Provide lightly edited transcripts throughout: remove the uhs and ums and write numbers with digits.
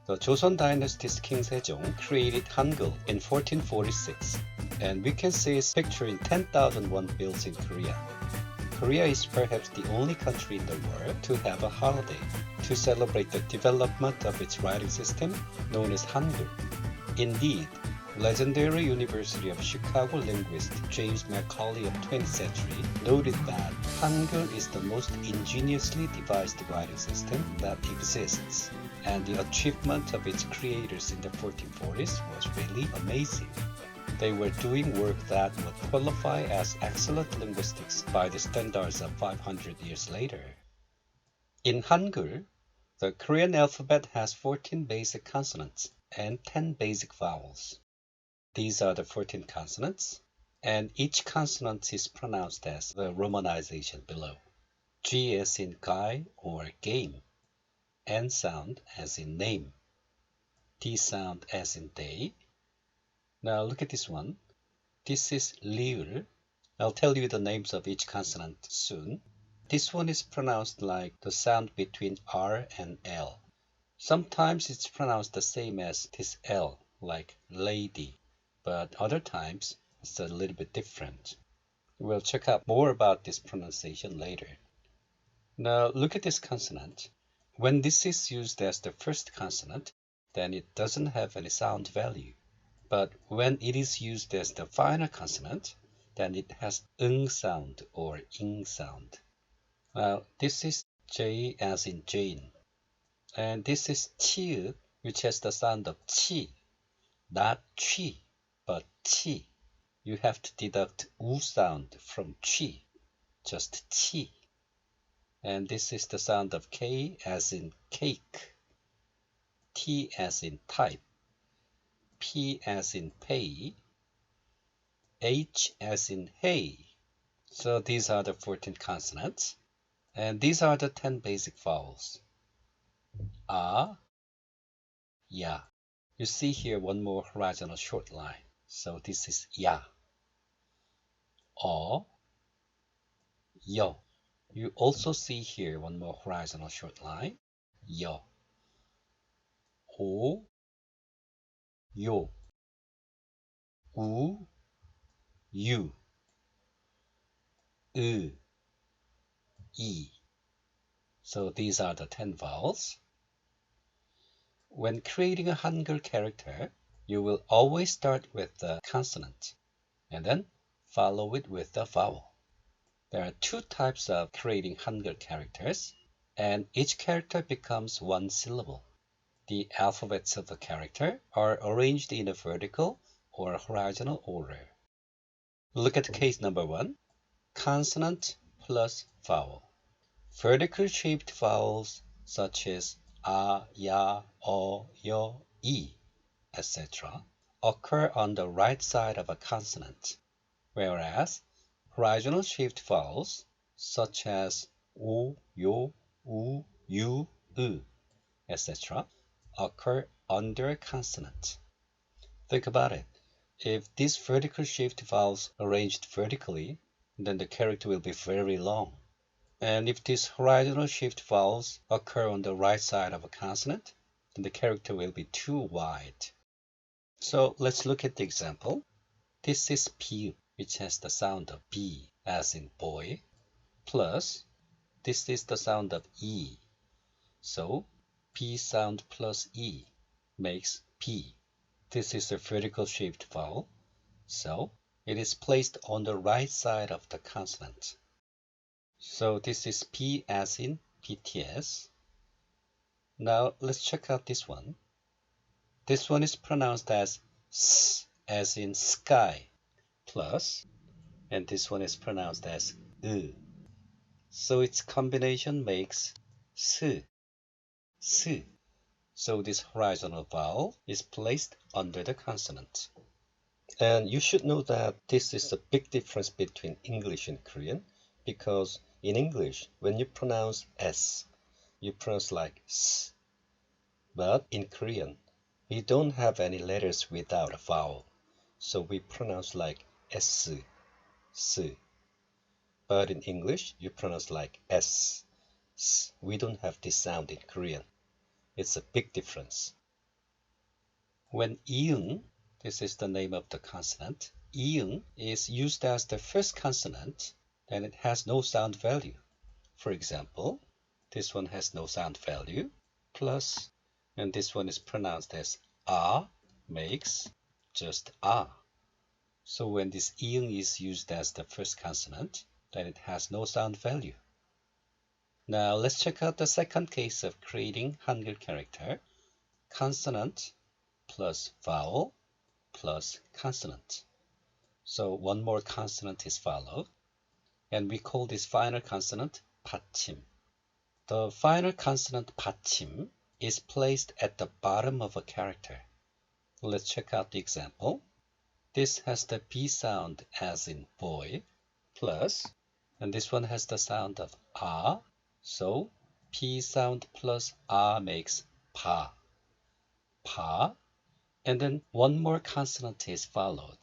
The Joseon Dynasty's King Sejong created Hangul in 1446, and we can see its picture in 10,001 bills in Korea. Korea is perhaps the only country in the world to have a holiday to celebrate the development of its writing system known as Hangul. Indeed, legendary University of Chicago linguist James Macaulay of 20th century noted that Hangul is the most ingeniously devised writing system that exists, and the achievement of its creators in the 1440s was really amazing. They were doing work that would qualify as excellent linguistics by the standards of 500 years later. In Hangul, the Korean alphabet has 14 basic consonants and 10 basic vowels. These are the 14 consonants, and each consonant is pronounced as the romanization below. G as in guy or game, N sound as in name, D sound as in day. Now look at this one. This is liul. I'll tell you the names of each consonant soon. This one is pronounced like the sound between R and L. Sometimes it's pronounced the same as this L, like lady, but other times it's a little bit different. We'll check out more about this pronunciation later. Now look at this consonant. When this is used as the first consonant, then it doesn't have any sound value. But when it is used as the final consonant, then it has ing sound or ing sound. Now this is J as in Jane. And this is 치읓, which has the sound of chi, not chi, but chi. You have to deduct u sound from chi, just chi. And this is the sound of K as in cake, T as in type, P as in pay, H as in hey. So these are the 14 consonants, and these are the 10 basic vowels. A, ya. You see here one more horizontal short line, so this is ya. O, yo. You also see here one more horizontal short line, yo. O, yo. U, you. I. So these are the 10 vowels. When creating a Hangul character, you will always start with the consonant and then follow it with the vowel. There are two types of creating Hangul characters, and each character becomes one syllable. The alphabets of the character are arranged in a vertical or horizontal order. Look at case number 1, consonant plus vowel. Vertical shaped vowels such as a, ya, o, yo, i, etc. occur on the right side of a consonant, whereas horizontal shaped vowels such as o, yo, u, you, etc. occur under a consonant. Think about it. If these vertical shaped vowels arranged vertically, then the character will be very long. And if these horizontal shaped vowels occur on the right side of a consonant, then the character will be too wide. So let's look at the example. This is P, which has the sound of B, as in boy, plus this is the sound of E. So P sound plus E makes P. This is a vertical shaped vowel, so it is placed on the right side of the consonant. So this is P as in BTS. Now let's check out this one. This one is pronounced as S as in sky, plus, and this one is pronounced as U. So its combination makes S, S. So this horizontal vowel is placed under the consonant. And you should know that this is a big difference between English and Korean, because in English, when you pronounce S, you pronounce like S. But in Korean, we don't have any letters without a vowel, so we pronounce like S, S. But in English, you pronounce like S, S. We don't have this sound in Korean. It's a big difference. When 이응, this is the name of the consonant, 이응 is used as the first consonant, then it has no sound value. For example, this one has no sound value, plus, and this one is pronounced as makes just a. So when this 이응 is used as the first consonant, then it has no sound value. Now let's check out the second case of creating Hangul character. Consonant plus vowel plus consonant. So one more consonant is followed, and we call this final consonant 받침. The final consonant 받침 is placed at the bottom of a character. Let's check out the example. This has the B sound as in boy, plus, and this one has the sound of a, so P sound plus a makes pa. Pa, and then one more consonant is followed.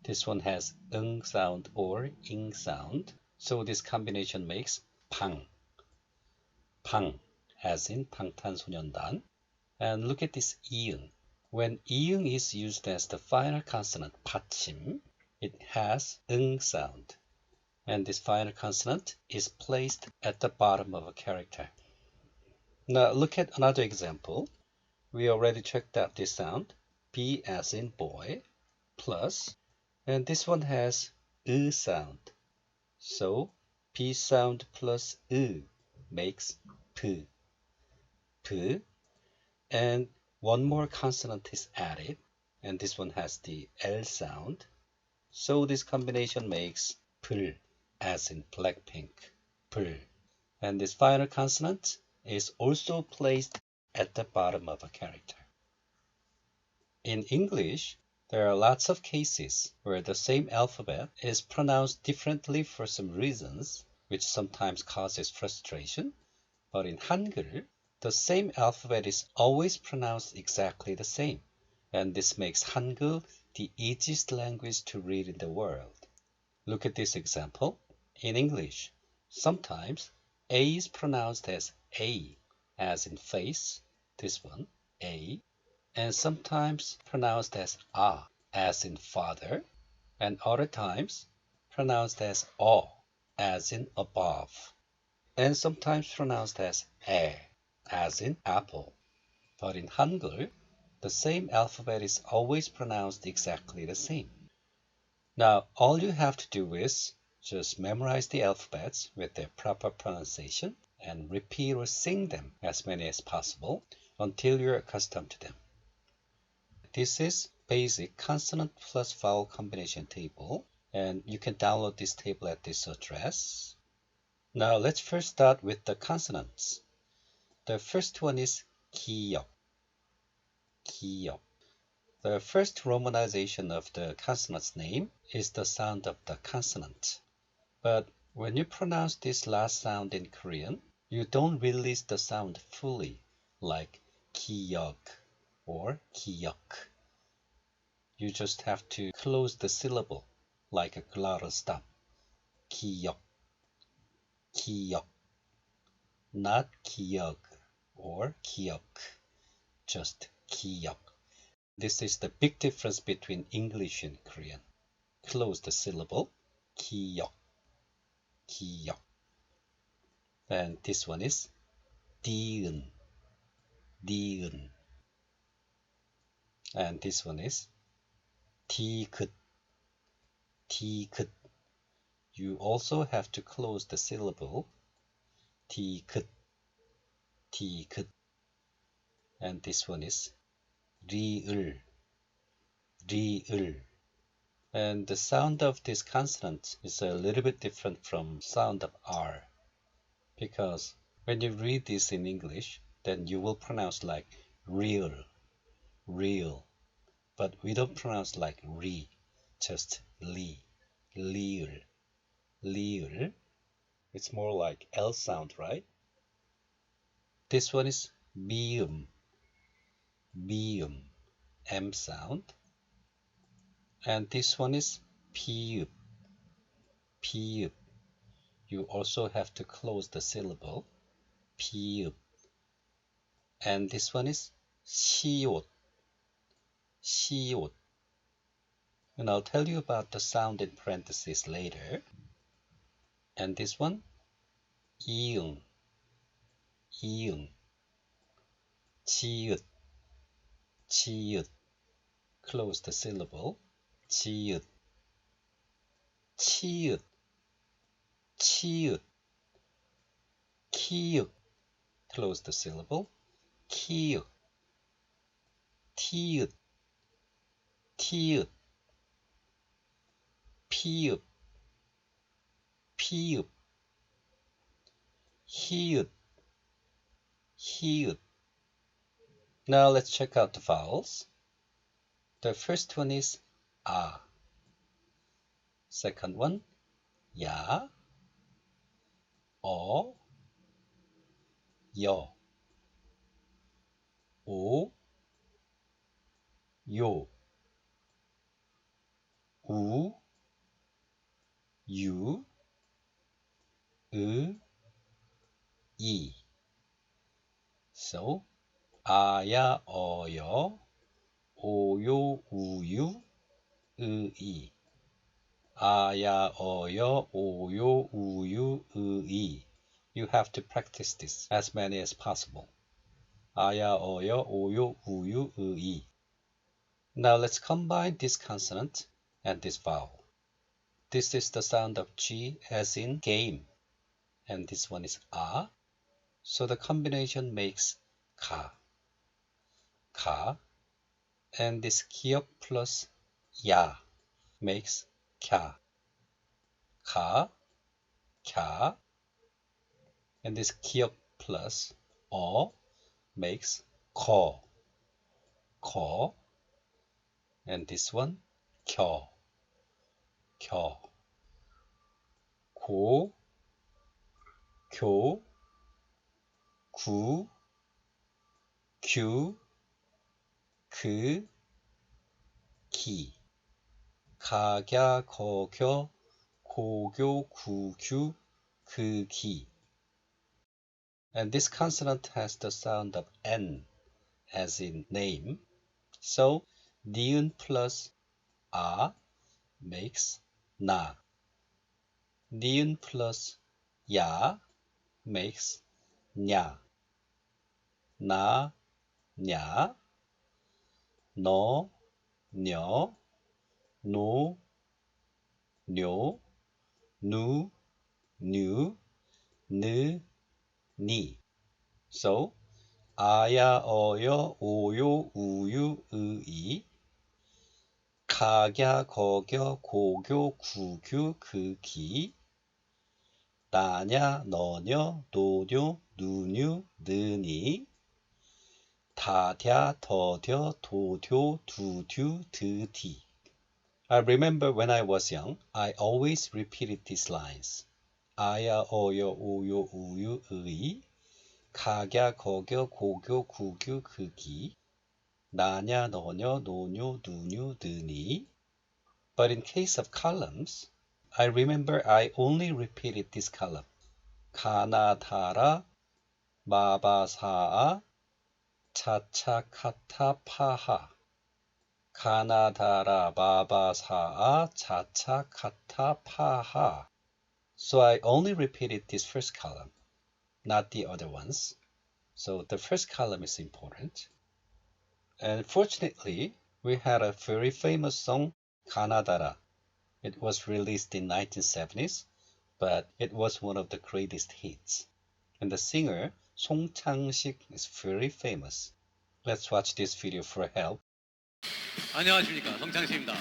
This one has 응 sound or ing sound, so this combination makes 방. 방, as in 방탄소년단. And look at this 이응. When 이응 is used as the final consonant 받침, it has 응 sound. And this final consonant is placed at the bottom of a character. Now look at another example. We already checked out this sound, B as in boy, plus, and this one has sound. So B sound plus makes p. P, and one more consonant is added, and this one has the L sound. So this combination makes 불, as in Blackpink, 불. And this final consonant is also placed at the bottom of a character. In English, there are lots of cases where the same alphabet is pronounced differently for some reasons, which sometimes causes frustration. But in Hangul, the same alphabet is always pronounced exactly the same. And this makes Hangul the easiest language to read in the world. Look at this example. In English, sometimes A is pronounced as A, as in face, this one, A, and sometimes pronounced as A, as in father, and other times pronounced as O, as in above, and sometimes pronounced as 에, as in apple. But in Hangul, the same alphabet is always pronounced exactly the same. Now, all you have to do is just memorize the alphabets with their proper pronunciation and repeat or sing them as many as possible until you're accustomed to them. This is basic consonant plus vowel combination table, and you can download this table at this address. Now let's first start with the consonants. The first one is 기역. 기역. The first romanization of the consonant's name is the sound of the consonant. But when you pronounce this last sound in Korean, you don't release the sound fully, like 기역 or 기역. You just have to close the syllable, like a glottal stop. 기역, 기역. Not 기역 or 기억, just 기역. This is the big difference between English and Korean. Close the syllable, 기역, 기역. And this one is 니은, 니은. And this one is 디귿, 디귿. You also have to close the syllable, 디귿, 디귿. And this one is 리을, 리을. And the sound of this consonant is a little bit different from sound of R, because when you read this in English, then you will pronounce like real, real, but we don't pronounce like re, just li, li을, li을. It's more like L sound, right? This one is 미음, 미음, M sound. And this one is 피읍, 피읍. You also have to close the syllable, 피읍. And this one is 시옷, 시옷. And I'll tell you about the sound in parentheses later. And this one, 이응, 이응. 지읒, 지읒. Close the syllable. 지읒, 치읒, 치읒. 키읔. Close the syllable. 키읔, 티읒, 티읒. 피읒, 피읒. 히읗, 히읗. Now let's check out the vowels. The first one is 아. Second one, 야, 어, 여, 오, 요, 우, 유, 으, 이. So, 아야, 어여, 오요, 우유, 으이. 아야, 어여, 오요, 우유, 으이. You have to practice this as many as possible. 아야, 어여, 오요, 우유, 으이. Now let's combine this consonant and this vowel. This is the sound of G as in game. And this one is 아. So the combination makes 가. 가. And this 기역 plus 야 makes 캬. 가, 캬. And this 기역 plus 어 makes 거. 거. And this one 겨. 겨. 고, 교, 구, 규, 그, 기. 가갸, 거겨, 고교, 구규, 그기. And this consonant has the sound of N, as in name. So, 니은 plus 아 makes 나. 니은 plus 야 makes 냐. 나, 냐. 너, 녀. 노, 뇨. 누, 뉴. 느, 니. So, 아야, 어여, 오요, 우유, 으이. 가갸, 거겨, 고교, 구규, 그기. 나냐, 너녀, 노뇨, 누뉴, 느니. 다랴, 더뎌, 도뎌, 두듀, 드디. I remember when I was young, I always repeated these lines. 아야, 어여, 오요, 우유, 으이. 가갸, 거겨, 고교, 구규, 그기. 나냐, 너녀, 노뇨, 누뉴, 느니. But in case of columns, I remember I only repeated this column. 가나다라, 마바사아, 차차카타파하. 가나다라, 마바사아, 차차카타파하. So I only repeated this first column, not the other ones. So the first column is important. And fortunately, we had a very famous song, 가나다라. It was released in 1970s, but it was one of the greatest hits. And the singer, 송창식, is very famous. Let's watch this video for help. 안녕하십니까, 송창식입니다.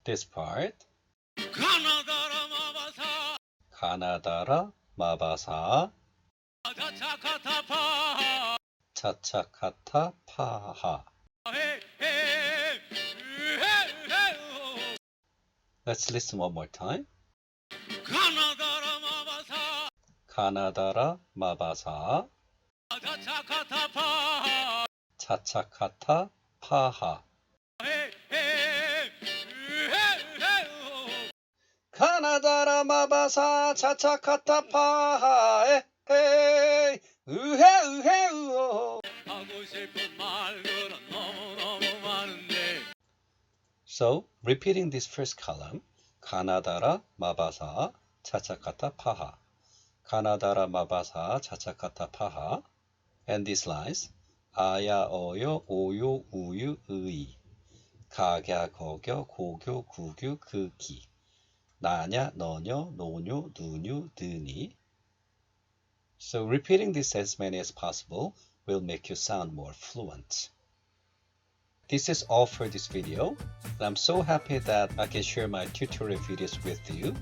This part. 가나다라 마바사 가나다라 마바사 차차카타파 차차카타파하. Let's listen one more time. 가나다라 마바사 가나다라 마바사 차차카타파 차차카타파하. 가나다라 마바사 차차카타파하. 에헤이 으헤 으헤 으오. 하고 싶은 So, repeating this first column, 가나다라 마바사 차차카타 파하, 가나다라 마바사 차차카타 파하, and these lines, 아야 어요 오요 우유 의이, 가갸 거겨 고교 구규 그기, 나냐 너녀 노뇨 누뉴 드니. So repeating this as many as possible will make you sound more fluent. This is all for this video, and I'm so happy that I can share my tutorial videos with you.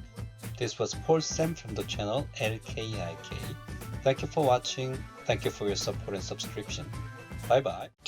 This was Paul Sam from the channel LKiK. Thank you for watching. Thank you for your support and subscription. Bye bye.